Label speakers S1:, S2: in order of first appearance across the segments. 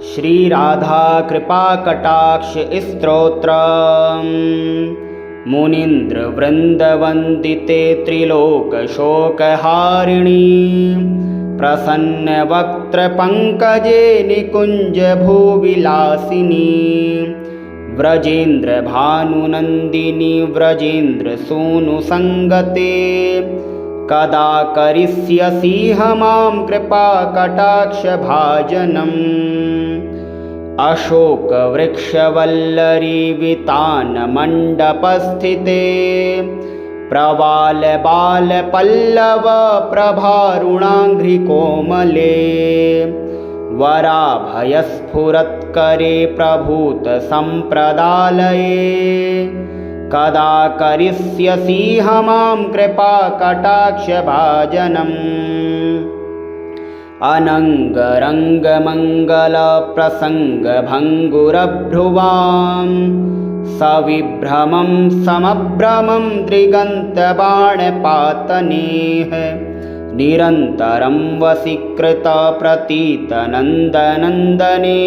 S1: श्रीराधा कृपाकटाक्ष स्तोत्रम् मुनीन्द्रवृन्दवन्दिते त्रिलोकशोकहारिणी प्रसन्नवक्त्रपङ्कजे निकुञ्जभूविलासिनी व्रजेन्द्रभानुनन्दिनी व्रजेन्द्रसूनुसङ्गते कदा करिष्यसि मां कृपाकटाक्षभाजनम् अशोकवृक्षवल्लरी वितानमण्डपस्थिते प्रवालबालपल्लव प्रभारुणाङ्घ्रिकोमले वराभयस्फुरत्करे प्रभूतसम्प्रदालये कदा करिष्यसि मां कृपाकटाक्षभाजनम् अनङ्गरङ्गमङ्गलप्रसङ्गभङ्गुरभ्रुवां सविभ्रमं समभ्रमं त्रिगन्तबाणपातनेः निरन्तरं वशीकृतप्रतीतनन्दनन्दने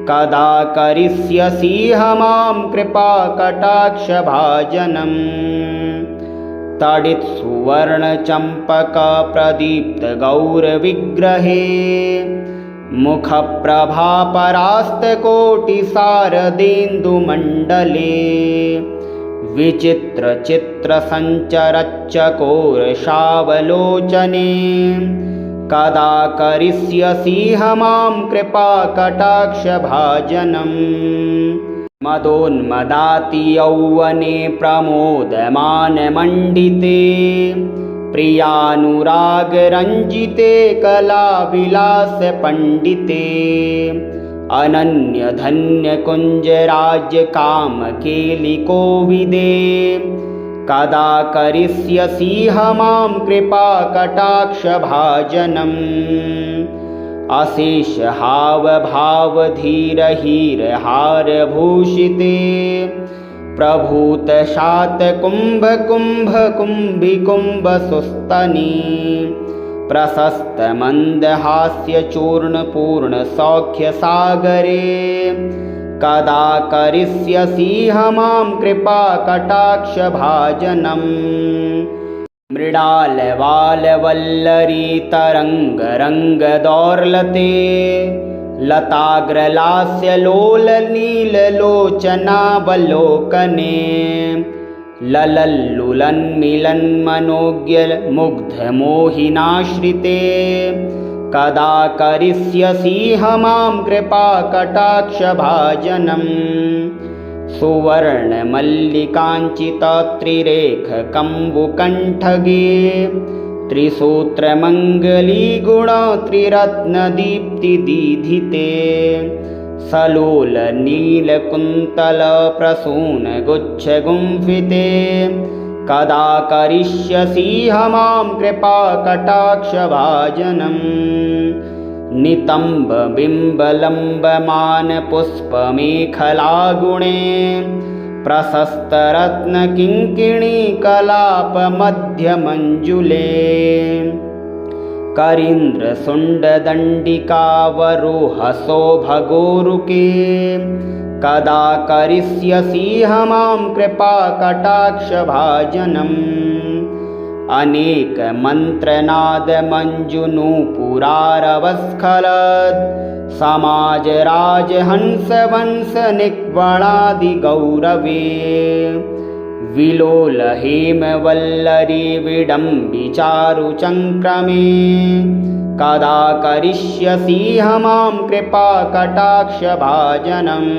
S1: कदा करिष्यसि मां कृपाकटाक्षभाजनम् तडित्सुवर्णचम्पकप्रदीप्तगौरविग्रहे मुखप्रभापरास्तकोटिशारदेन्दुमण्डले विचित्रचित्रसञ्चरच्चकोरशावलोचने कदा करिष्यसि मां कृपाकटाक्षभाजनम् मदोन्मदाति यौवने प्रमोदमानमण्डिते प्रियानुरागरञ्जिते कलाविलासपण्डिते अनन्यधन्यकुञ्जराज्यकामकेलिकोविदे कदा करिष्यसि मां कृपाकटाक्षभाजनम् अशेषहावभावधीरहीरहारभूषिते प्रभूतशातकुम्भकुम्भकुम्भिकुम्भसुस्तनी प्रशस्तमन्दहास्यचूर्णपूर्णसौख्यसागरे कदा करिष्यसि मां कृपाकटाक्षभाजनम् मृडालवालवल्लरी तरङ्गरङ्गदौर्लते लताग्रलास्यलोलनीललोचनावलोकने ललल्लुलन्मिलन्मनोज्ञमुग्धमोहिनाश्रिते कदा करिष्यसि मां कृपाकटाक्षभाजनम् सुवर्णमल्लिकाञ्चितत्रिरेखकम्बुकण्ठगे त्रिसूत्रमङ्गलीगुणत्रिरत्नदीप्तिदीधिते सलोलनीलकुन्तलप्रसूनगुच्छगुम्फिते कदा करिष्यसि मां कृपाकटाक्षभाजनम् नितम्बबिम्बलम्बमानपुष्पमेखलागुणे प्रशस्तरत्नकिङ्किणीकलापमध्यमञ्जुले करीन्द्रशुण्डदण्डिकावरोहसौभगोरुके कदा करिष्यसि मां कृपाकटाक्षभाजनम् अनेकमन्त्रनादमञ्जुनूपुरारवस्खलत् समाजराजहंसवंशनिक्वणादिगौरवे विलोलहेमवल्लरी विडम्बिचारुचङ्क्रमे कदा करिष्यसि मां कृपाकटाक्षभाजनम्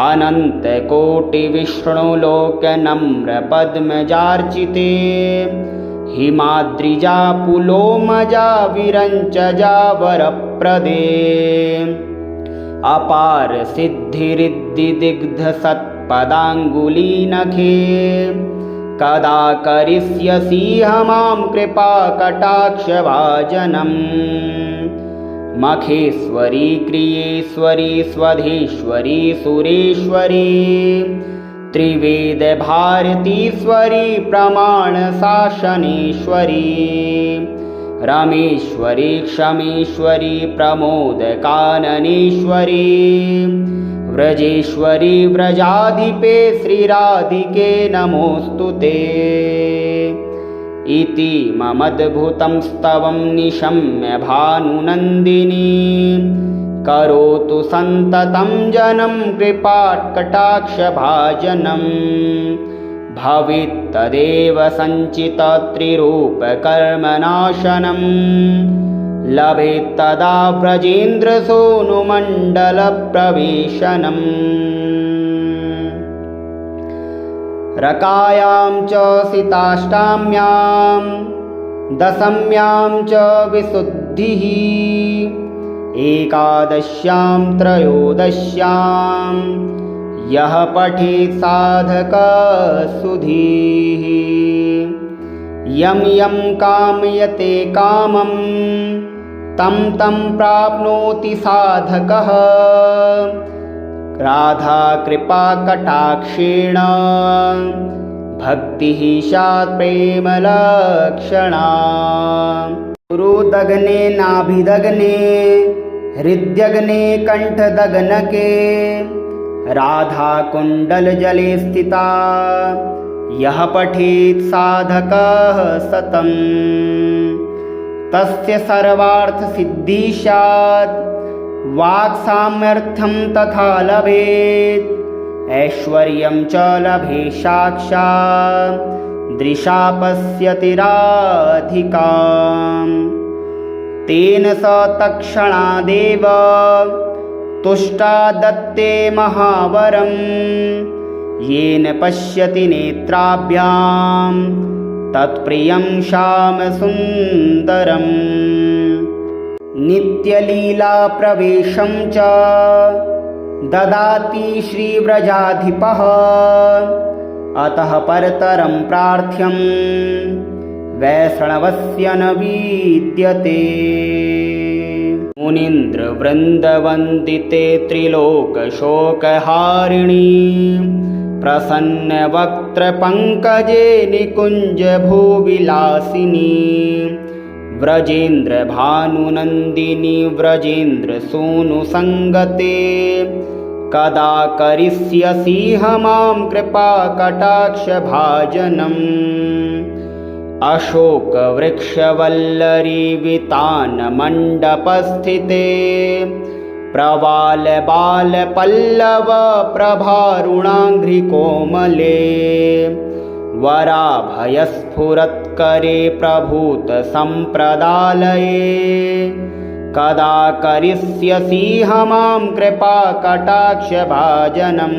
S1: अनन्तकोटिविष्णुलोकनम्रपद्मजार्चिते हिमाद्रिजा पुलोमजा विरञ्चजा वरप्रदे अपार सिद्धिरिद्धिदिग्धसत्पदाङ्गुलीनखे कदा करिष्यसि मां कृपाकटाक्षभाजनम् मखेश्वरी क्रियेश्वरी स्वधेश्वरी सुरेश्वरी त्रिवेदभारतीश्वरी प्रमाणशासनेश्वरी रमेश्वरी क्षमेश्वरी प्रमोदकाननेश्वरी व्रजेश्वरी व्रजाधिपे श्रीराधिके नमोऽस्तुते इति ममद्भुतं स्तवं निशम्य भानुनन्दिनी करोतु सन्ततं जनं कृपाकटाक्षभाजनं भवेत्तदेव सञ्चितत्रिरूपकर्मनाशनं लभेत्तदा व्रजेन्द्रसूनुमण्डलप्रवेशनम् रकायां च सिताष्टाम्यां दशम्यां च विशुद्धिः एकादश्यां त्रयोदश्यां यः पठेत् साधकसुधीः यं यं कामयते कामं तं तं प्राप्नोति साधकः राधा कृपा कटाक्षेण भक्तिः स्यात् प्रेमलक्षणा गुरुदग्ने नाभिदग्ने हृद्यग्ने कण्ठदग्नके राधा कुण्डलजले स्थिता यः पठेत् साधकः सतम् तस्य सर्वार्थसिद्धिः स्यात् वाक्सामर्थ्यं तथा लभेत् ऐश्वर्यं च लभेत् साक्षात् दृशा पश्यति राधिकाम् तेन स तत्क्षणादेव तुष्टा दत्ते महावरं येन पश्यति नेत्राभ्यां तत्प्रियं श्यामसुन्दरम् नित्यलीलाप्रवेशं च ददाति श्रीव्रजाधिपः अतः परतरं प्रार्थ्यं वैष्णवस्य न विद्यते मुनीन्द्रवृन्दवन्दिते त्रिलोकशोकहारिणी प्रसन्नवक्त्रपङ्कजे निकुञ्जभूविलासिनी व्रजेन्द्रभानुनन्दिनी व्रजेन्द्रसूनुसङ्गते कदा करिष्यसि मां कृपाकटाक्षभाजनम् अशोकवृक्षवल्लरीवितानमण्डपस्थिते प्रवालबालपल्लवप्रभारुणाङ्घ्रिकोमले वराभयस्फुरत्करे प्रभूतसम्प्रदालये कदा करिष्यसि मां कृपाकटाक्षभाजनम्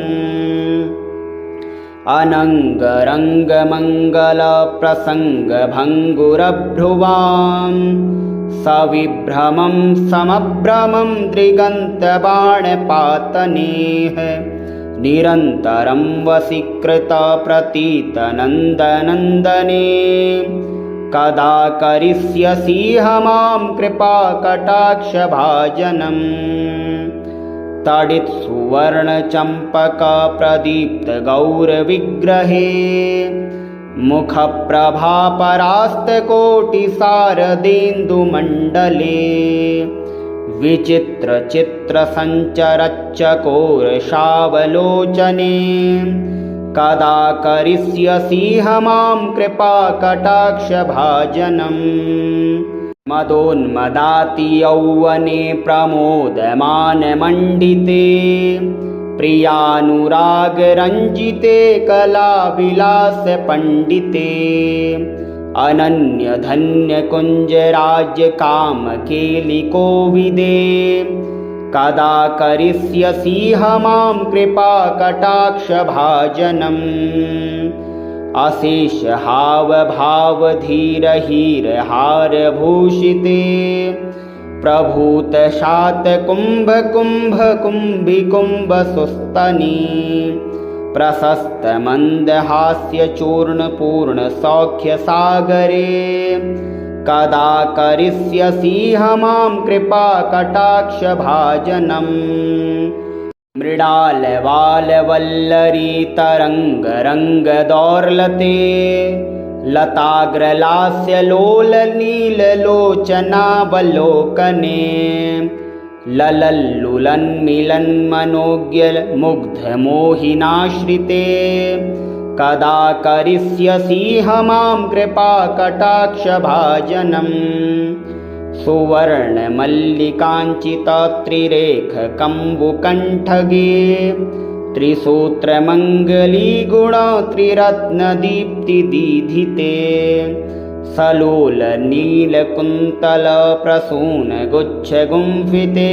S1: अनङ्गरङ्गमङ्गलप्रसङ्गभङ्गुरभ्रुवां सविभ्रमं समभ्रमं त्रिगन्तबाणपातनेः निरन्तरं वशीकृतप्रतीतनन्दनन्दने कदा करिष्यसि मां कृपाकटाक्षभाजनम् तडित् सुवर्णचम्पकप्रदीप्तगौरविग्रहे मुखप्रभापरास्तकोटिशारदेन्दुमण्डले विचित्रचित्रसञ्चरच्चकोरशावलोचने कदा करिष्यसि मां कृपाकटाक्षभाजनम् मदोन्मदाति यौवने प्रमोदमानमण्डिते प्रियानुरागरञ्जिते कलाविलासपण्डिते अनन्यधन्यकुञ्जराज्यकामकेलिकोविदे कदा करिष्यसि मां कृपाकटाक्षभाजनम् अशेषहावभावधीरहीरहारभूषिते प्रभूतशातकुम्भकुम्भकुम्भिकुम्भसुस्तनी प्रशस्तमन्दहास्यचूर्णपूर्णसौख्यसागरे कदा करिष्यसि मां कृपाकटाक्षभाजनम् मृडालवालवल्लरी तरङ्गरङ्गदौर्लते लताग्रलास्यलोलनीललोचनावलोकने ललल्लुलन्मिलन्मनोज्ञमुग्धमोहिनाश्रिते कदा करिष्यसि मां कृपाकटाक्षभाजनम् सुवर्णमल्लिकाञ्चितत्रिरेखकम्बुकण्ठगे त्रिसूत्रमङ्गलीगुणत्रिरत्नदीप्तिदीधिते सलोलनीलकुन्तलप्रसूनगुच्छगुम्फिते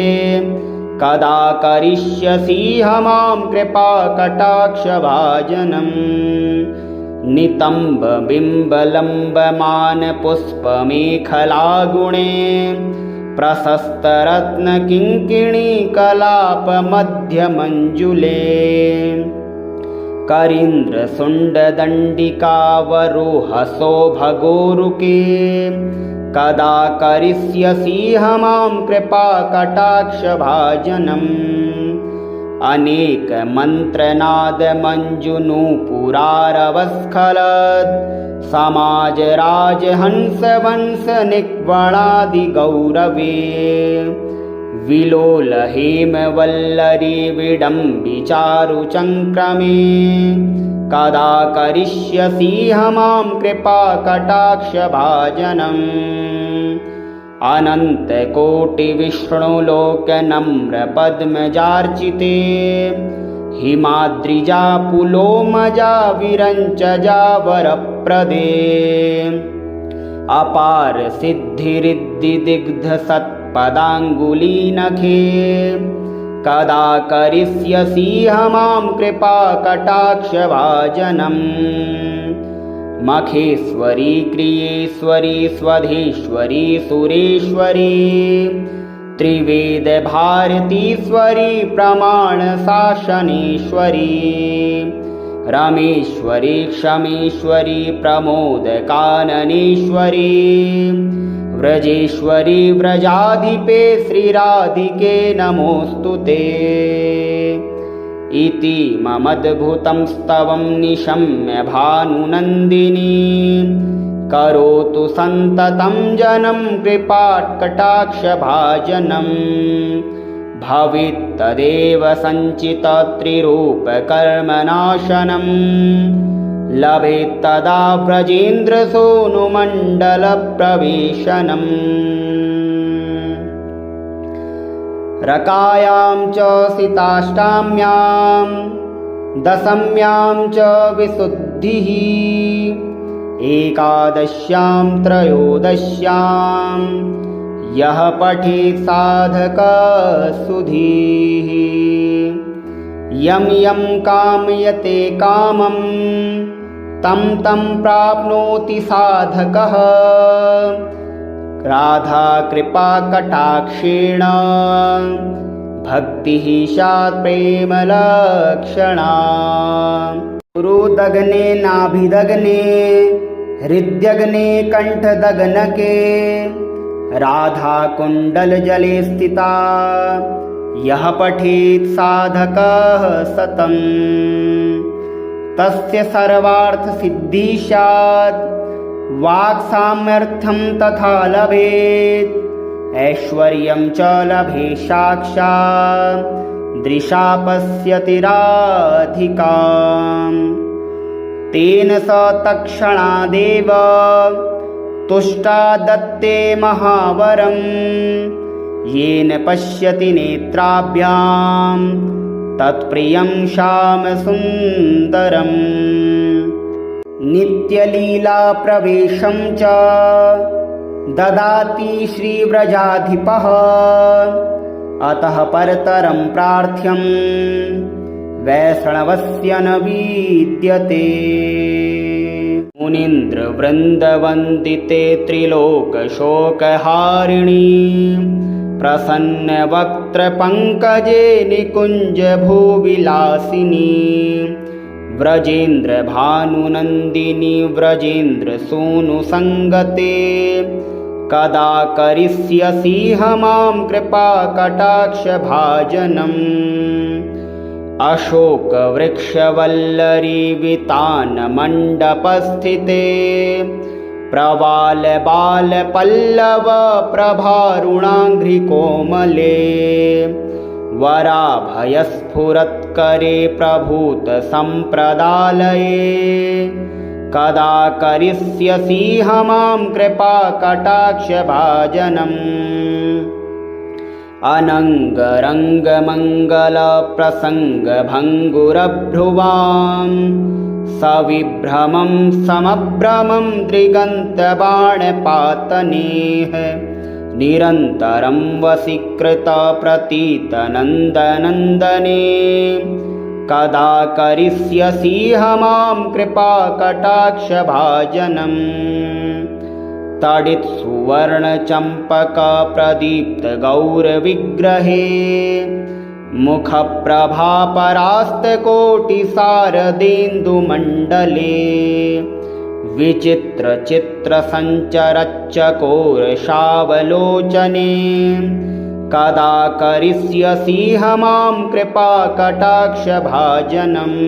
S1: कदा करिष्यसि मां कृपाकटाक्षभाजनम् नितम्बबिम्बलम्बमानपुष्पमेखलागुणे प्रशस्तरत्नकिङ्किणीकलापमध्यमञ्जुले करीन्द्रशुण्डदण्डिकावरोहसौभगोरुके कदा करिष्यसि मां कृपाकटाक्षभाजनम् अनेकमन्त्रनादमञ्जुनूपुरारवस्खलत् समाजराजहंसवंशनिक्वणादिगौरवे विलोलहेमवल्लरी विडम्बिचारुचङ्क्रमे कदा करिष्यसि मां कृपाकटाक्षभाजनम् अनन्तकोटिविष्णुलोकनम्रपद्मजार्चिते हिमाद्रिजा पुलोमजा विरञ्चजा वरप्रदे अपार सिद्धिरिद्धिदिग्धसत्पदाङ्गुलीनखे कदा करिष्यसि मां कृपाकटाक्षभाजनम् मखेश्वरी क्रियेश्वरी स्वधेश्वरी सुरेश्वरी त्रिवेदभारतीश्वरी प्रमाणशासनेश्वरी रमेश्वरी क्षमेश्वरी प्रमोदकाननेश्वरी व्रजेश्वरी व्रजाधिपे श्रीराधिके नमोऽस्तुते इति ममद्भुतं स्तवं निशम्य भानुनन्दिनी करोतु सन्ततं जनं कृपाकटाक्षभाजनं भवेत्तदेव सञ्चितत्रिरूपकर्मनाशनं लभेत्तदा व्रजेन्द्रसूनुमण्डलप्रवेशनम् रकायां च सिताष्टाम्यां दशम्यां च विशुद्धिः एकादश्यां त्रयोदश्यां यः पठेत् साधकसुधीः यं यं कामयते कामं तं तं प्राप्नोति साधकः राधा कृपा कटाक्षेण भक्तिः स्यात् प्रेमलक्षणा गुरुदग्ने नाभिदग्ने हृद्यग्ने कण्ठदग्नके राधा कुण्डलजले स्थिता यः पठेत् साधकः सतम् तस्य सर्वार्थसिद्धिः स्यात् वाक्सामर्थ्यं तथा लभेत् ऐश्वर्यं च लभेत् साक्षात् दृशा पश्यति राधिकाम् तेन स तत्क्षणादेव तुष्टा दत्ते महावरं येन पश्यति नेत्राभ्यां तत्प्रियं श्यामसुन्दरम् नित्यलीलाप्रवेशं च ददाति श्रीव्रजाधिपः अतः परतरं प्रार्थ्यं वैष्णवस्य न विद्यते मुनीन्द्रवृन्दवन्दिते त्रिलोकशोकहारिणी प्रसन्नवक्त्रपङ्कजे निकुञ्जभूविलासिनी व्रजेन्द्रभानुनन्दिनी व्रजेन्द्रसूनुसङ्गते कदा करिष्यसि मां कृपाकटाक्षभाजनम् अशोकवृक्षवल्लरीवितानमण्डपस्थिते प्रवालबालपल्लव प्रभारुणाङ्घ्रिकोमले वराभयस्फुरत्करे प्रभूतसम्प्रदालये कदा करिष्यसीह मां कृपाकटाक्षभाजनम् अनङ्गरङ्गमङ्गलप्रसङ्गभङ्गुरभ्रुवां सविभ्रमं समभ्रमं त्रिगन्तबाणपातनेः निरन्तरं वशीकृतप्रतीतनन्दनन्दने कदा करिष्यसीह मां कृपाकटाक्षभाजनम् तडित्सुवर्णचम्पकप्रदीप्तगौरविग्रहे मुखप्रभापरास्तकोटिशारदेन्दुमण्डले विचित्रचित्रसञ्चरच्चकोरशावलोचने कदा करिष्यसीह मां कृपाकटाक्षभाजनम्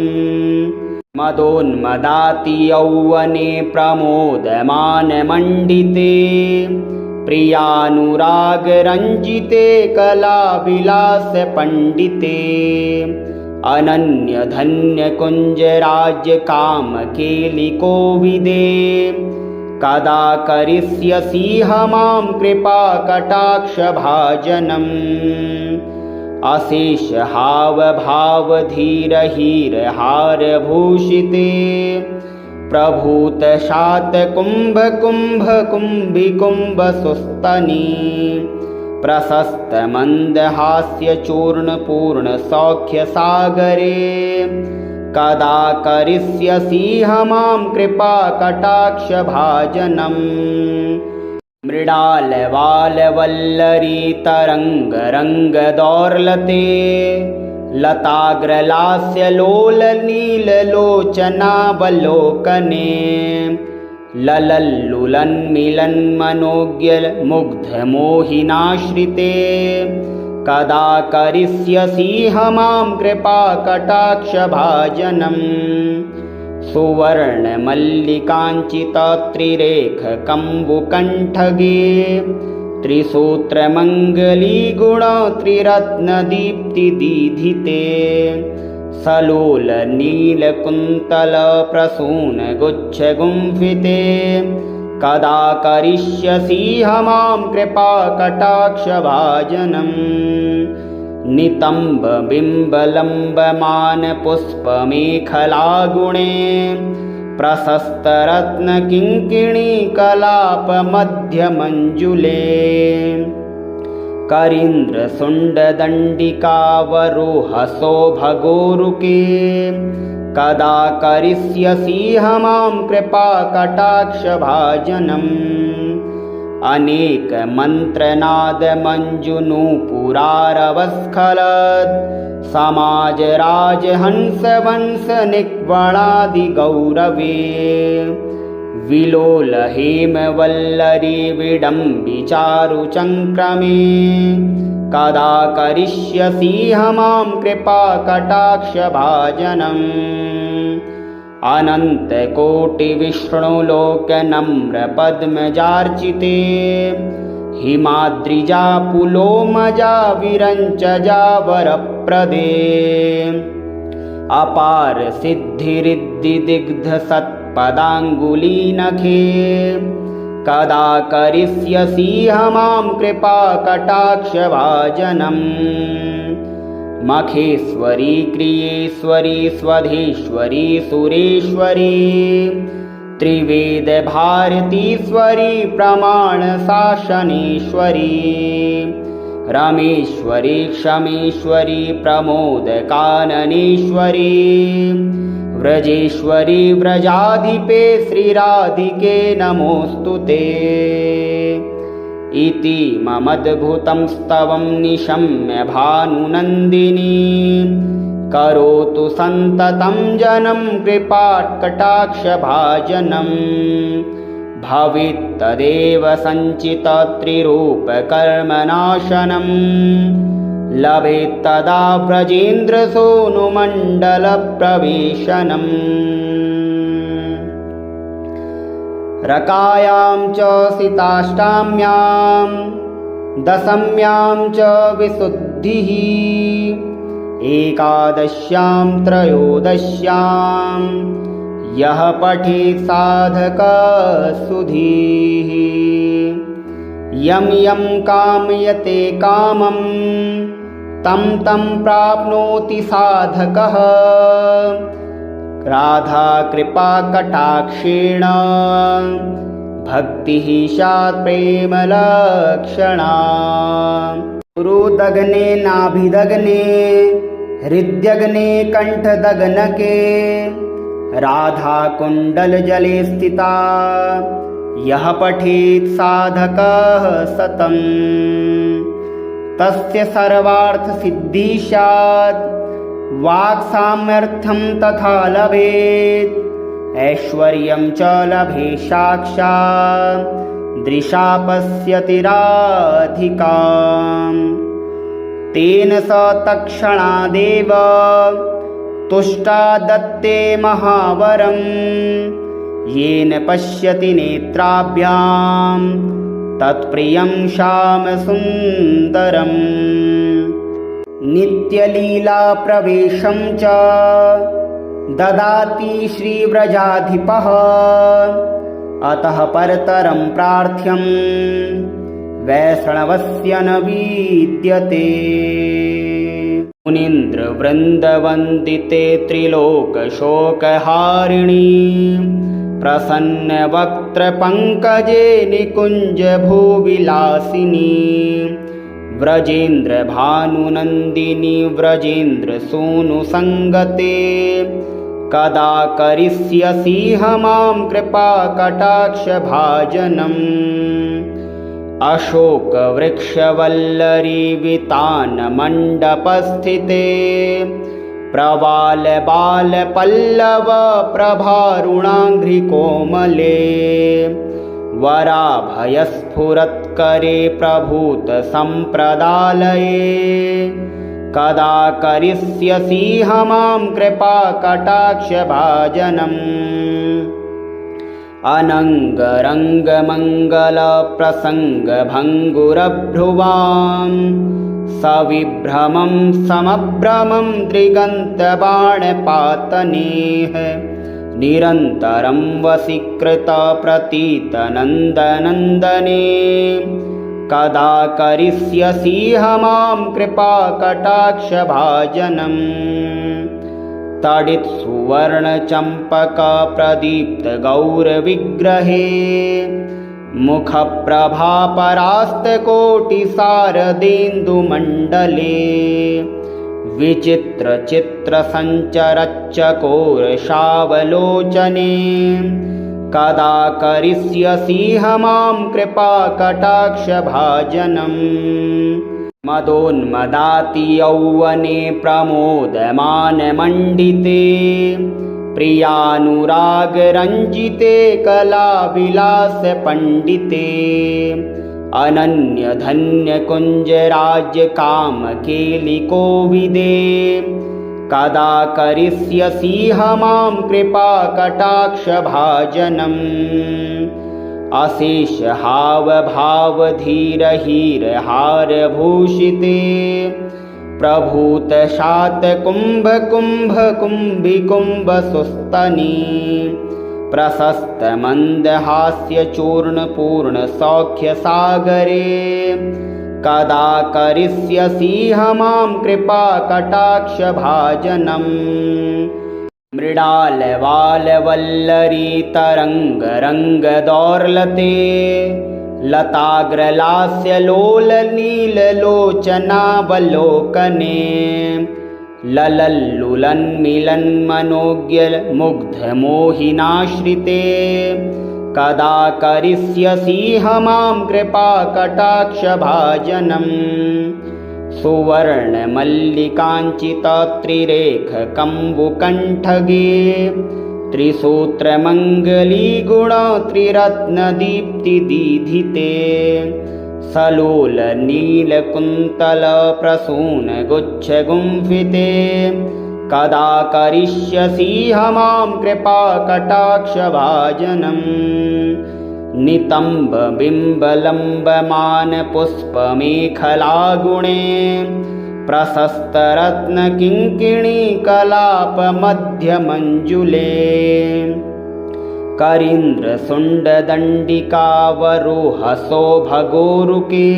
S1: मदोन्मदाति यौवने प्रमोदमानमण्डिते प्रियानुरागरञ्जिते कलाविलासपण्डिते अनन्यधन्यकुञ्जराज्यकामकेलिकोविदे कदा करिष्यसीह मां कृपाकटाक्षभाजनम् अशेषहावभावधीरहीरहारभूषिते प्रभूतशातकुम्भकुम्भकुम्भिकुम्भसुस्तनी प्रशस्तमन्दहास्यचूर्णपूर्णसौख्यसागरे कदा करिष्यसीह मां कृपाकटाक्षभाजनम् मृडालवालवल्लरीतरङ्गरङ्गदौर्लते लताग्रलास्यलोलनीललोचनावलोकने ललल्लुलन्मिलन्मनोज्ञमुग्धमोहिनाश्रिते कदा करिष्यसीह मां कृपाकटाक्षभाजनम् सुवर्णमल्लिकाञ्चितत्रिरेखकम्बुकण्ठगे त्रिसूत्रमङ्गलीगुणत्रिरत्नदीप्तिदीधिते सलोलनीलकुन्तलप्रसूनगुच्छगुम्फिते कदा करिष्यसीह मां कृपाकटाक्षभाजनम् नितम्बबिम्बलम्बमानपुष्पमेखलागुणे प्रशस्तरत्नकिङ्किणीकलापमध्यमञ्जुले करीन्द्रशुण्डदण्डिकावरोहसौभगोरुके कदा करिष्यसीह मां कृपाकटाक्षभाजनम् अनेकमन्त्रनादमञ्जुनूपुरारवस्खलत् समाजराजहंसवंशनिक्वणादिगौरवे विलोलहेमवल्लरी विडम्बिचारुचङ्क्रमे कदा करिष्यसीह मां कृपाकटाक्षभाजनम् अनन्तकोटिविष्णुलोकनम्रपद्मजार्चिते हिमाद्रिजा पुलोमजा विरञ्चजा वरप्रदे अपार सिद्धिरिद्धिदिग्धसत्पदाङ्गुलीनखे कदा करिष्यसीह मां कृपाकटाक्षभाजनम् मखेश्वरी क्रियेश्वरी स्वधेश्वरी सुरेश्वरी त्रिवेदभारतीश्वरी प्रमाणशासनेश्वरी रमेश्वरी क्षमेश्वरी प्रमोदकाननेश्वरी व्रजेश्वरी व्रजाधिपे श्रीराधिके नमोऽस्तुते इति ममद्भुतं स्तवं निशम्य भानुनन्दिनी करोतु सन्ततं जनं कृपाकटाक्षभाजनं भवेत्तदेव सञ्चितत्रिरूपकर्मनाशनं लभेत्तदा व्रजेन्द्रसूनुमण्डलप्रवेशनम् रकायां च सिताष्टाम्यां दशम्यां च विशुद्धिः एकादश्यां त्रयोदश्यां यः पठेत् साधकसुधीः यं यं कामयते कामं तं तं प्राप्नोति साधकः राधा कृपा कटाक्षेण भक्तिः स्यात् प्रेमलक्षणा गुरुदग्ने नाभिदग्ने हृद्यग्ने कण्ठदग्नके राधा कुण्डलजले स्थिता यः पठेत् साधकः सतम् तस्य सर्वार्थसिद्धिः स्यात् वाक्सामर्थ्यं तथा लभेत् ऐश्वर्यं च लभेत् साक्षात् दृशा पश्यति राधिकाम् तेन स तत्क्षणादेव तुष्टा दत्ते महावरम् येन पश्यति नेत्राभ्यां तत्प्रियं श्यामसुन्दरम् नित्यलीलाप्रवेशं च ददाति श्रीव्रजाधिपः अतः परतरं प्रार्थ्यं वैष्णवस्य न विद्यते मुनीन्द्रवृन्दवन्दिते त्रिलोकशोकहारिणी प्रसन्नवक्त्रपङ्कजे निकुञ्जभूविलासिनी व्रजेन्द्रभानुनन्दिनी व्रजेन्द्रसूनुसङ्गते कदा करिष्यसि मां कृपाकटाक्षभाजनम् अशोकवृक्षवल्लरीवितानमण्डपस्थिते प्रवालबालपल्लवप्रभारुणाङ्घ्रिकोमले वराभयस्फुरत्करे प्रभूतसम्प्रदालये कदा करिष्यसि मां कृपाकटाक्षभाजनम् अनङ्गरङ्गमङ्गलप्रसङ्गभङ्गुरभ्रुवां सविभ्रमं समभ्रमं दृगन्तबाणपातनेः निरन्तरं वशीकृतप्रतीतनन्दनन्दने कदा करिष्यसि मां कृपाकटाक्षभाजनम् तडित्सुवर्णचम्पकप्रदीप्तगौरविग्रहे मुखप्रभापरास्तकोटिशारदेन्दुमण्डले विचित्रचित्रसञ्चरच्चकोरशावलोचने कदा करिष्यसि मां कृपाकटाक्षभाजनम् मदोन्मदाति यौवने प्रमोदमानमण्डिते प्रियानुरागरञ्जिते कलाविलासपण्डिते अनन्यधन्यकुञ्जराज्यकामकेलिकोविदे कदा करिष्यसि मां कृपाकटाक्षभाजनम् अशेषहावभावधीरहीरहारभूषिते प्रभूतशातकुम्भकुम्भकुम्भिकुम्भसुस्तनी प्रशस्तमन्दहास्यचूर्णपूर्णसौख्यसागरे कदा करिष्यसि मां कृपाकटाक्षभाजनम् मृडालवालवल्लरीतरङ्गरङ्गदौर्लते लताग्रलास्यलोलनीललोचनावलोकने ललल्लुलन्मिलन्मनोज्ञमुग्धमोहिनाश्रिते कदा करिष्यसि मां कृपाकटाक्षभाजनम् सुवर्णमल्लिकाञ्चितत्रिरेखकम्बुकण्ठगे त्रिसूत्रमङ्गलीगुणत्रिरत्नदीप्तिदीधिते सलोलनीलकुन्तलप्रसूनगुच्छगुम्फिते कदा करिष्यसि मां कृपाकटाक्षभाजनम् नितम्बबिम्बलम्बमानपुष्पमेखलागुणे प्रशस्तरत्नकिङ्किणीकलापमध्यमञ्जुले करीन्द्रशुण्डदण्डिकावरोहसौभगोरुके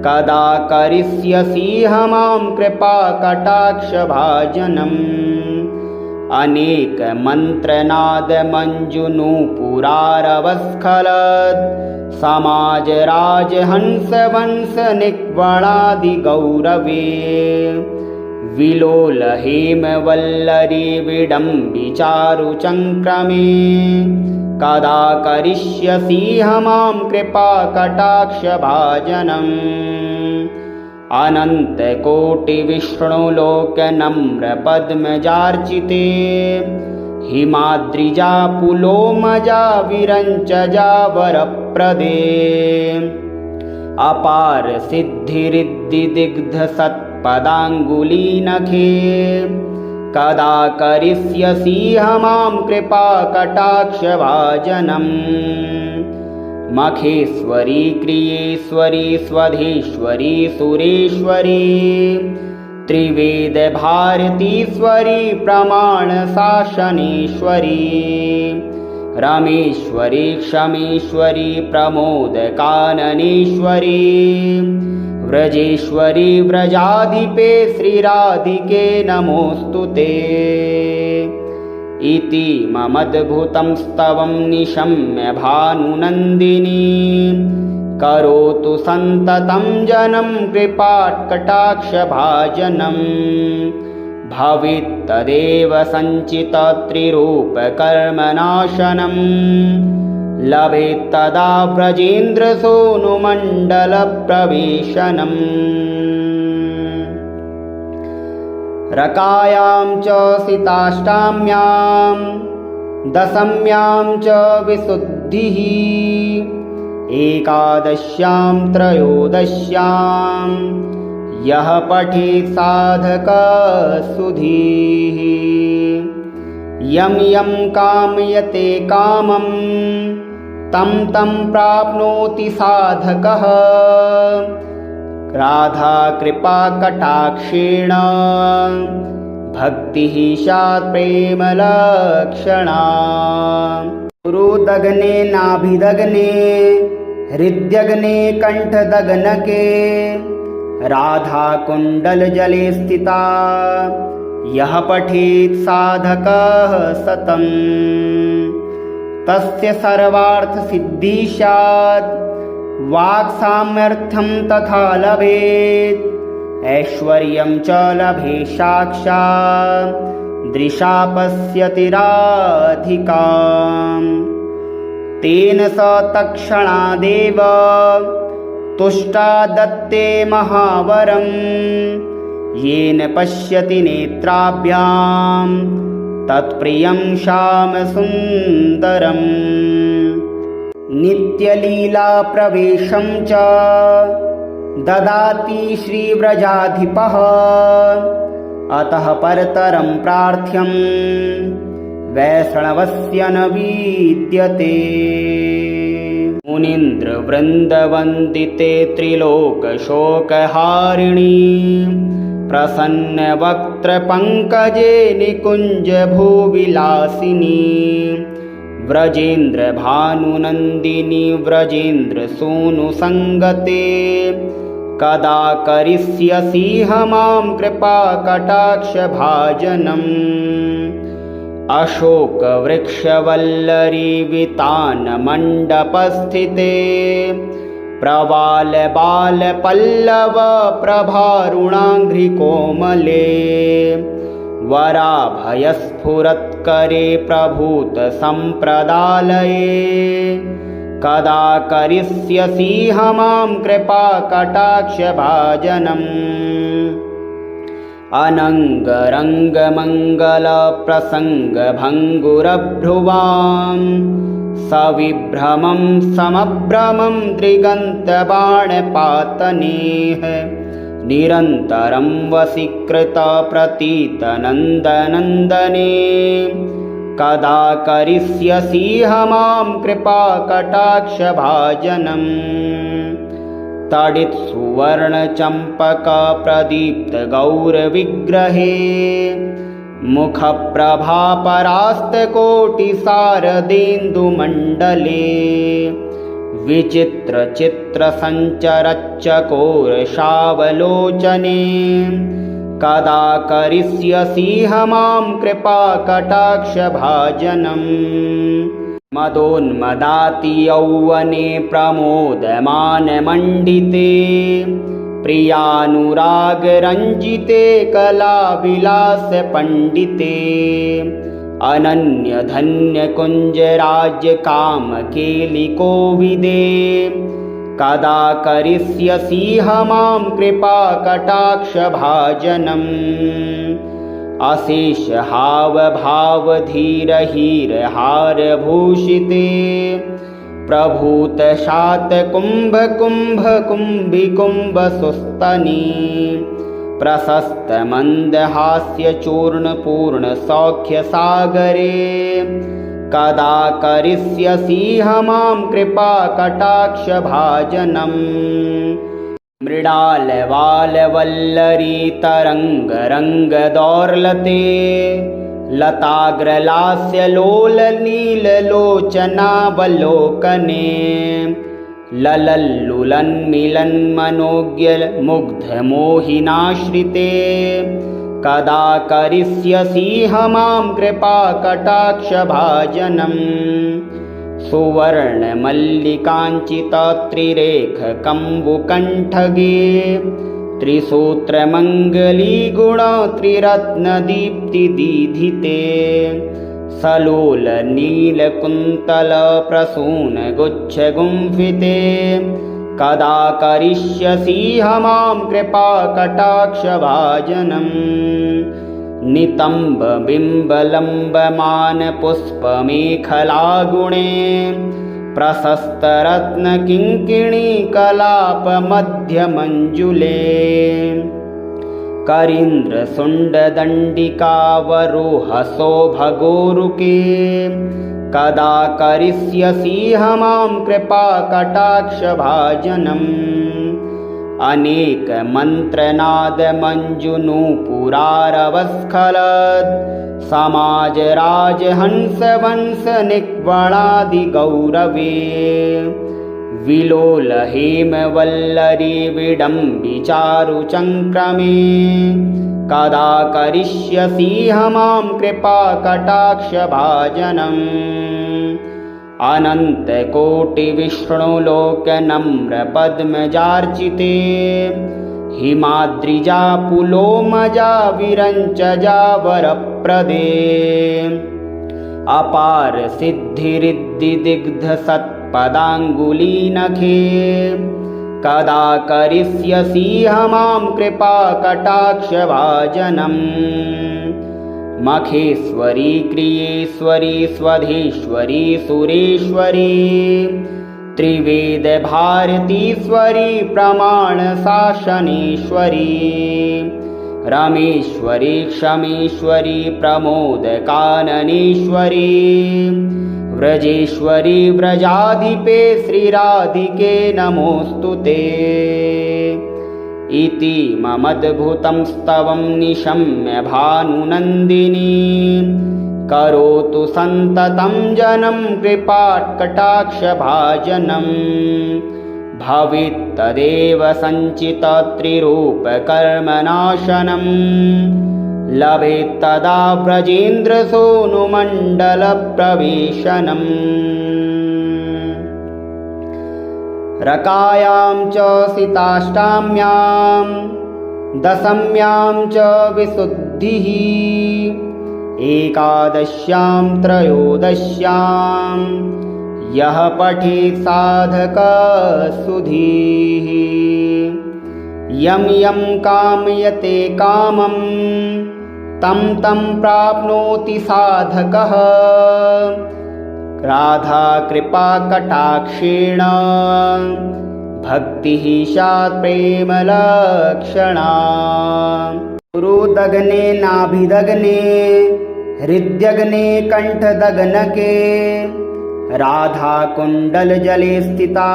S1: कदा करिष्यसि मां कृपाकटाक्षभाजनम् अनेकमन्त्रनादमञ्जुनूपुरारवस्खलत् समाजराजहंसवंशनिक्वणादिगौरवे विलोलहेमवल्लरी विडम्बिचारुचङ्क्रमे कदा करिष्यसि मां कृपाकटाक्षभाजनम् अनन्तकोटिविष्णुलोकनम्रपद्मजार्चिते हिमाद्रिजा पुलोमजा विरञ्चजा वरप्रदे अपार सिद्धिरिद्धिदिग्धसत्पदाङ्गुलीनखे कदा करिष्यसि मां कृपाकटाक्षभाजनम् मखेश्वरी क्रियेश्वरी स्वधेश्वरी सुरेश्वरी त्रिवेदभारतीश्वरी प्रमाणशासनेश्वरी रमेश्वरी क्षमेश्वरी प्रमोदकाननेश्वरी व्रजेश्वरी व्रजाधिपे श्रीराधिके नमोऽस्तुते इति ममद्भुतं स्तवं निशम्य भानुनन्दिनी करोतु सन्ततं जनं कृपाकटाक्षभाजनं भवेत्तदेव सञ्चितत्रिरूपकर्मनाशनं लभेत्तदा व्रजेन्द्रसूनुमण्डलप्रवेशनम् रकायां च सिताष्टाम्यां दशम्यां च विशुद्धिः एकादश्यां त्रयोदश्यां यः पठेत् साधकसुधीः यं यं कामयते कामं तं तं प्राप्नोति साधकः राधा कृपा कटाक्षेण भक्तिः स्यात् प्रेमलक्षणा गुरुदग्ने नाभिदग्ने हृद्यग्ने कण्ठदग्नके राधा कुण्डलजले स्थिता यः पठेत् साधकः सतम् तस्य सर्वार्थसिद्धिः स्यात् वाक्सामर्थ्यं तथा लभेत् ऐश्वर्यं च लभेत् साक्षात् दृशा पश्यति राधिकाम् तेन स तत्क्षणादेव तुष्टा दत्ते महावरं येन पश्यति नेत्राभ्यां तत्प्रियं श्यामसुन्दरम् नित्यलीलाप्रवेशं च ददाति श्रीव्रजाधिपः अतः परतरं प्रार्थ्यं वैष्णवस्य न विद्यते मुनीन्द्रवृन्दवन्दिते त्रिलोकशोकहारिणी प्रसन्नवक्त्रपङ्कजे निकुञ्जभूविलासिनी व्रजेन्द्रभानुनन्दिनी व्रजेन्द्रसूनुसङ्गते कदा करिष्यसि मां कृपाकटाक्षभाजनम् अशोकवृक्षवल्लरी वितानमण्डपस्थिते प्रवालबालपल्लव प्रभारुणाङ्घ्रिकोमले वराभयस्फुरत्करे प्रभूतसम्प्रदालये कदा करिष्यसि मां कृपाकटाक्षभाजनम् अनङ्गरङ्गमङ्गलप्रसङ्गभङ्गुरभ्रुवां सविभ्रमं समभ्रमं दृगन्तबाणपातनेः निरन्तरं वशीकृतप्रतीतनन्दनन्दने कदा करिष्यसि मां कृपाकटाक्षभाजनम् तडित्सुवर्णचम्पकप्रदीप्तगौरविग्रहे मुखप्रभापरास्तकोटिशारदेन्दुमण्डले विचित्रचित्रसञ्चरच्चकोरशावलोचने कदा करिष्यसि मां कृपाकटाक्षभाजनम् मदोन्मदाति यौवने प्रमोदमानमण्डिते प्रियानुरागरञ्जिते कलाविलासपण्डिते अनन्यधन्यकुञ्जराज्यकामकेलिकोविदे कदा करिष्यसि मां कृपाकटाक्षभाजनम् अशेषहावभावधीरहीरहारभूषिते प्रभूतशातकुम्भकुम्भकुम्भिकुम्भसुस्तनी प्रशस्तमन्दहास्यचूर्णपूर्णसौख्यसागरे कदा करिष्यसि मां कृपाकटाक्षभाजनम् मृडालवालवल्लरीतरङ्गरङ्गदौर्लते लताग्रलास्यलोलनीललोचनावलोकने ललल्लुलन्मिलन्मनोज्ञमुग्धमोहिनाश्रिते कदा करिष्यसि मां कृपाकटाक्षभाजनम् सुवर्णमल्लिकाञ्चितत्रिरेखकम्बुकण्ठगे त्रिसूत्रमङ्गलीगुणत्रिरत्नदीप्तिदीधिते सलोलनीलकुन्तलप्रसूनगुच्छगुम्फिते कदा करिष्यसि मां कृपाकटाक्षभाजनम् नितम्बबिम्बलम्बमानपुष्पमेखलागुणे प्रशस्तरत्नकिङ्किणीकलापमध्यमञ्जुले करीन्द्रशुण्डदण्डिकावरोहसौभगोरुके कदा करिष्यसि मां कृपाकटाक्षभाजनम् अनेकमन्त्रनादमञ्जुनूपुरारवस्खलत् समाजराजहंसवंशनिक्वणादिगौरवे विलोलहेमवल्लरी विडम्बिचारुचङ्क्रमे कदा करिष्यसि मां कृपाकटाक्षभाजनम् अनन्तकोटिविष्णुलोकनम्रपद्मजार्चिते हिमाद्रिजा पुलोमजा विरञ्चजा वरप्रदे अपार सिद्धिरिद्धिदिग्धसत्पदाङ्गुलीनखे कदा करिष्यसि मां कृपाकटाक्षभाजनम् मखेश्वरी क्रियेश्वरी स्वधेश्वरी सुरेश्वरी त्रिवेदभारतीश्वरी प्रमाणशासनेश्वरी रमेश्वरी क्षमेश्वरी प्रमोदकाननेश्वरी व्रजेश्वरी व्रजाधिपे श्रीराधिके नमोऽस्तुते इति ममद्भुतं स्तवं निशम्य भानुनन्दिनी करोतु सन्ततं जनं कृपाकटाक्षभाजनम् भवेत्तदेव सञ्चितत्रिरूपकर्मनाशनम् लभेत्तदा व्रजेन्द्रसूनुमण्डलप्रवेशनम् रकायां च सिताष्टाम्यां दशम्यां च विशुद्धिः एकादश्यां त्रयोदश्यां यः पठेत् साधकसुधीः यं यं कामयते कामं तं तं प्राप्नोति साधकः राधा कृपा कटाक्षेण भक्तिः स्यात् प्रेमलक्षणा गुरुदग्ने नाभिदग्ने हृद्यग्ने कण्ठदग्नके राधा कुण्डलजले स्थिता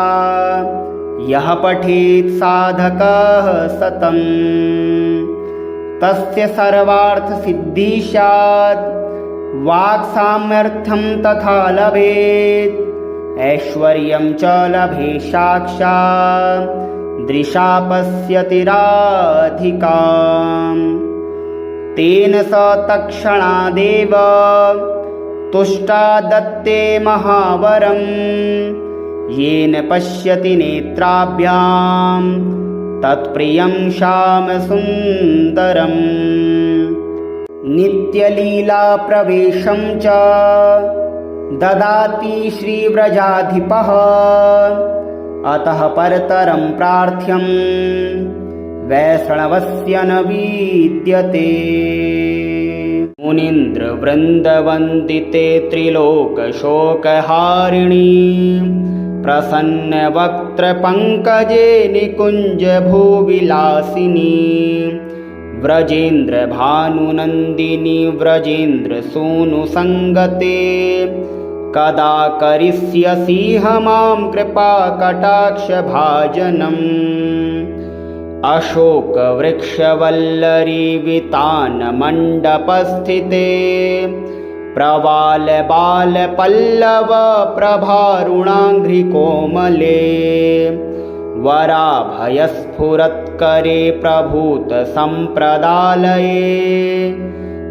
S1: यः पठेत् साधकः सतम् तस्य सर्वार्थसिद्धिः स्यात् वाक्सामर्थ्यं तथा लभेत् ऐश्वर्यं च लभेत् साक्षात् दृशा पश्यति राधिकाम् तेन स तत्क्षणादेव तुष्टा दत्ते महावरम् येन पश्यति नेत्राभ्यां तत्प्रियं श्यामसुन्दरम् नित्यलीलाप्रवेशं च ददाति श्रीव्रजाधिपः अतः परतरं प्रार्थ्यं वैष्णवस्य न विद्यते मुनीन्द्रवृन्दवन्दिते त्रिलोकशोकहारिणी प्रसन्नवक्त्रपङ्कजे निकुञ्जभूविलासिनी व्रजेन्द्रभानुनन्दिनी व्रजेन्द्रसूनुसङ्गते कदा करिष्यसि मां कृपाकटाक्षभाजनम् अशोकवृक्षवल्लरी वितानमण्डपस्थिते प्रवालबालपल्लव प्रभारुणाङ्घ्रिकोमले वराभयस्फुरत्करे प्रभूतसम्प्रदालये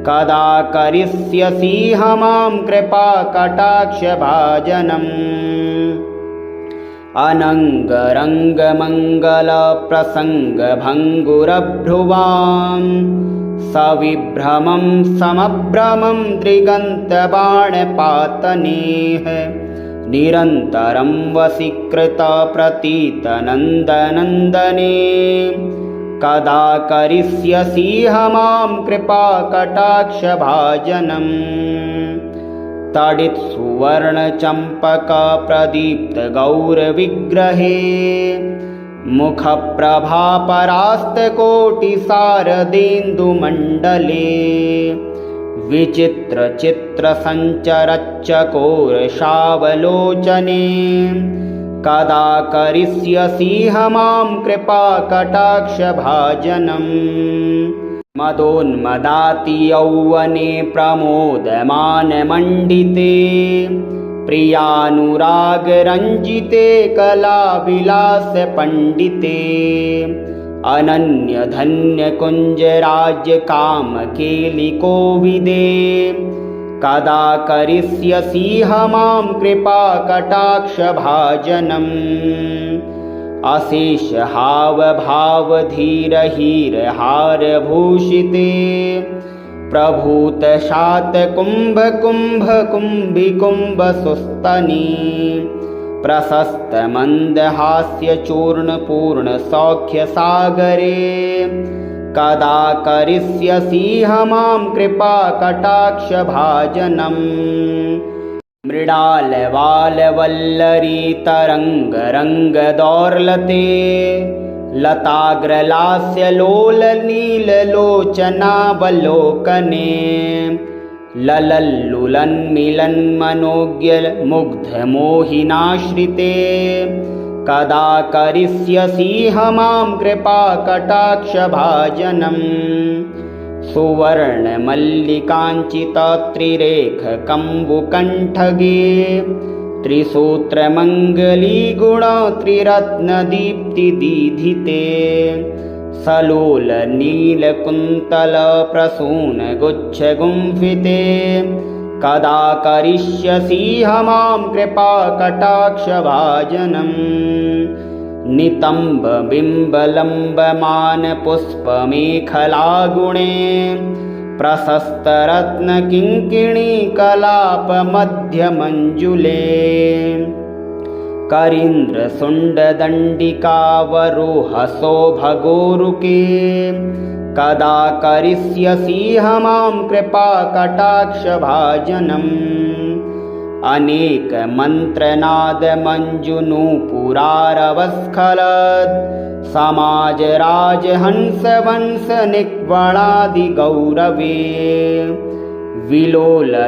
S1: कदा करिष्यसि मां कृपाकटाक्षभाजनम् अनङ्गरङ्गमङ्गलप्रसङ्गभङ्गुरभ्रुवां सविभ्रमं समभ्रमं त्रिगन्तबाणपातनेः निरन्तरं वशीकृतप्रतीतनन्दनन्दने कदा करिष्यसि मां कृपाकटाक्षभाजनम् तडित्सुवर्णचम्पकप्रदीप्तगौरविग्रहे मुखप्रभापरास्तकोटिशारदेन्दुमण्डले विचित्रचित्रसञ्चरच्चकोरशावलोचने कदा करिष्यसि मां कृपाकटाक्षभाजनम् मदोन्मदाति यौवने प्रमोदमानमण्डिते प्रियानुरागरञ्जिते कलाविलासपण्डिते अनन्यधन्यकुञ्जराज्यकामकेलिकोविदे कदा करिष्यसि मां कृपाकटाक्षभाजनम् अशेषहावभावधीरहीरहारभूषिते प्रभूतशातकुम्भकुम्भकुम्भिकुम्भसुस्तनी प्रशस्तमन्दहास्यचूर्णपूर्णसौख्यसागरे कदा करिष्यसि मां कृपाकटाक्षभाजनम् मृडालवालवल्लरी तरङ्गरङ्गदौर्लते लताग्रलास्यलोलनीललोचनावलोकने ललल्लुलन्मिलन्मनोज्ञमुग्धमोहिनाश्रिते कदा करिष्यसि मां कृपाकटाक्षभाजनम् सुवर्णमल्लिकाञ्चितत्रिरेखकम्बुकण्ठगे त्रिसूत्रमङ्गलीगुणत्रिरत्नदीप्तिदीधिते सलोलनीलकुन्तलप्रसूनगुच्छगुम्फिते कदा करिष्यसि मां कृपाकटाक्षभाजनम् नितम्बबिम्बलम्बमानपुष्पमेखलागुणे प्रशस्तरत्नकिङ्किणीकलापमध्यमञ्जुले करीन्द्रशुण्डदण्डिकावरोहसौभगोरुके कदा करिष्यसि मां कृपाकटाक्षभाजनम् अनेकमन्त्रनादमञ्जुनूपुरारवस्खलत् समाजराजहंसवंशनिक्वणादिगौरवे विलोलहेमवल्लरी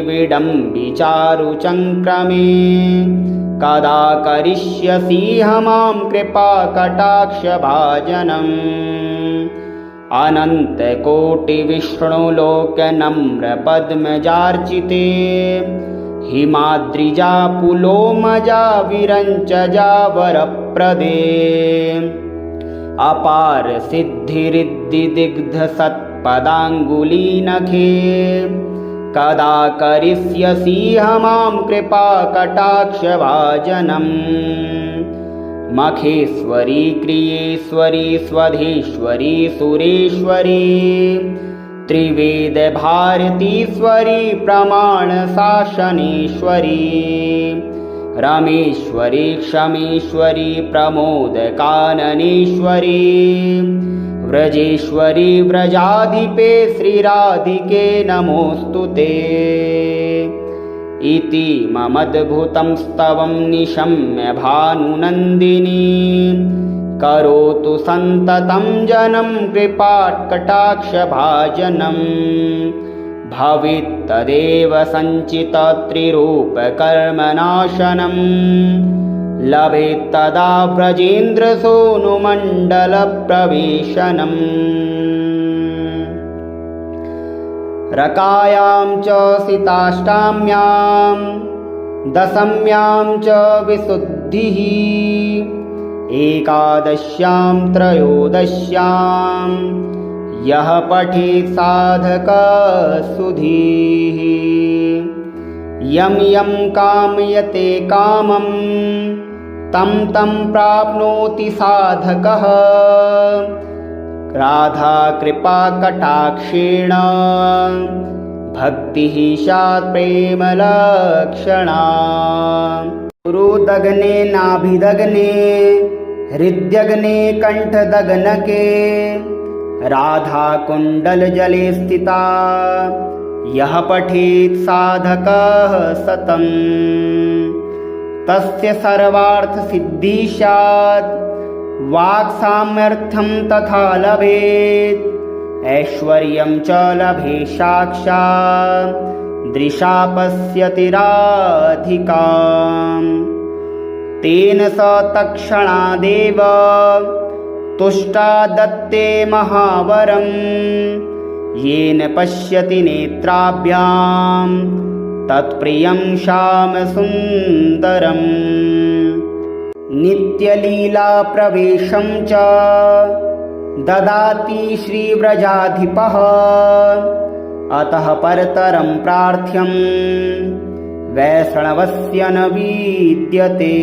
S1: विडम्बिचारुचङ्क्रमे कदा करिष्यसि मां कृपाकटाक्षभाजनम् अनन्तकोटिविष्णुलोकनम्रपद्मजार्चिते हिमाद्रिजा पुलोमजा विरञ्चजा वरप्रदे अपार सिद्धिरिद्धिदिग्धसत्पदाङ्गुलीनखे कदा करिष्यसि मां कृपाकटाक्षभाजनम् मखेश्वरी क्रियेश्वरी स्वधेश्वरी सुरेश्वरी त्रिवेदभारतीश्वरी प्रमाणशासनेश्वरी रमेश्वरी क्षमेश्वरी प्रमोदकाननेश्वरी व्रजेश्वरी व्रजाधिपे श्रीराधिके नमोऽस्तुते इति ममद्भुतं स्तवं निशम्य भानुनन्दिनी करोतु सन्ततं जनं कृपाकटाक्षभाजनं भवेत्तदेव सञ्चितत्रिरूपकर्मनाशनं लभेत्तदा व्रजेन्द्रसूनुमण्डलप्रवेशनम् रकायां च सिताष्टाम्यां दशम्यां च विशुद्धिः एकादश्यां त्रयोदश्यां यः पठेत् साधकसुधीः यं यं कामयते कामं तं तं प्राप्नोति साधकः राधा कृपा कटाक्षेण भक्तिः स्यात् प्रेमलक्षणा गुरुदग्ने नाभिदग्ने हृद्यग्ने कण्ठदग्नके राधा कुण्डलजले स्थिता यः पठेत् साधकः सतम् तस्य सर्वार्थसिद्धिः स्यात् वाक्सामर्थ्यं तथा लभेत् ऐश्वर्यं च लभेत् साक्षात् दृशा पश्यति राधिकाम् तेन स तत्क्षणादेव तुष्टा दत्ते महावरम् येन पश्यति नेत्राभ्यां तत्प्रियं श्यामसुन्दरम् नित्यलीलाप्रवेशं च ददाति श्रीव्रजाधिपः अतः परतरं प्रार्थ्यं वैष्णवस्य न विद्यते।